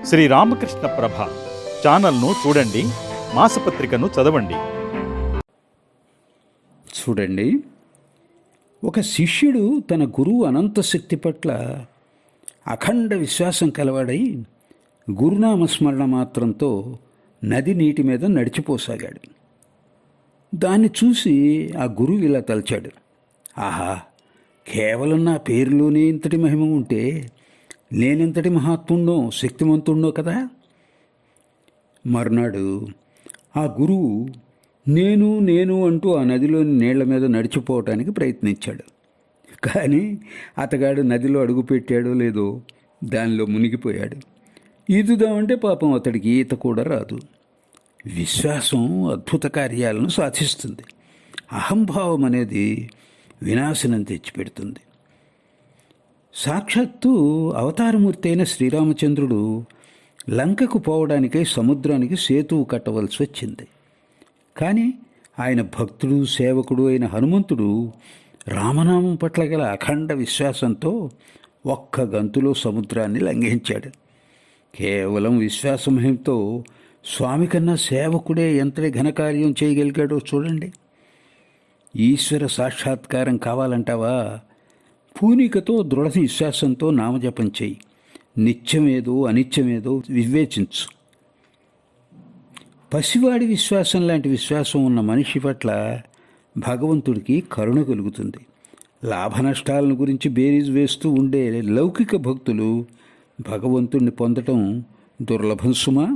శ్రీ రామకృష్ణ ప్రభ ఛానల్ను చూడండి, మాసపత్రికను చదవండి. చూడండి, ఒక శిష్యుడు తన గురువు అనంతశక్తి పట్ల అఖండ విశ్వాసం కలవాడై గురునామస్మరణ మాత్రంతో నది నీటి మీద నడిచిపోసాగాడు. దాన్ని చూసి ఆ గురువు ఇలా తలచాడు, ఆహా, కేవలం నా పేరులోనే ఇంతటి మహిమ ఉంటే నేనెంతటి మహాత్ముణ్ణో శక్తివంతుణ్ణో కదా. మర్నాడు ఆ గురువు నేను నేను అంటూ ఆ నదిలోని నీళ్ల మీద నడిచిపోవటానికి ప్రయత్నించాడు. కానీ అతగాడు నదిలో అడుగుపెట్టాడో లేదో దానిలో మునిగిపోయాడు. ఈదుదామంటే పాపం అతడికి ఈత కూడా రాదు. విశ్వాసం అద్భుత కార్యాలను సాధిస్తుంది. అహంభావం అనేది వినాశనం తెచ్చిపెడుతుంది. సాక్షాత్తు అవతారమూర్తి అయిన శ్రీరామచంద్రుడు లంకకు పోవడానికై సముద్రానికి సేతువు కట్టవలసి వచ్చింది. కానీ ఆయన భక్తుడు సేవకుడు అయిన హనుమంతుడు రామనామం పట్ల గల అఖండ విశ్వాసంతో ఒక్క గంతులో సముద్రాన్ని లంఘించాడు. కేవలం విశ్వాసమహింతో స్వామి కన్నా సేవకుడే ఎంతటి ఘనకార్యం చేయగలిగాడో చూడండి. ఈశ్వర సాక్షాత్కారం కావాలంటావా? పూనికతో దృఢ విశ్వాసంతో నామజపం చేయి. నిత్యమేదో అనిత్యమేదో వివేచించు. పసివాడి విశ్వాసం లాంటి విశ్వాసం ఉన్న మనిషి పట్ల భగవంతుడికి కరుణ కలుగుతుంది. లాభ నష్టాలను గురించి బేరీజు వేస్తూ ఉండే లౌకిక భక్తులు భగవంతుణ్ణి పొందటం దుర్లభం సుమా.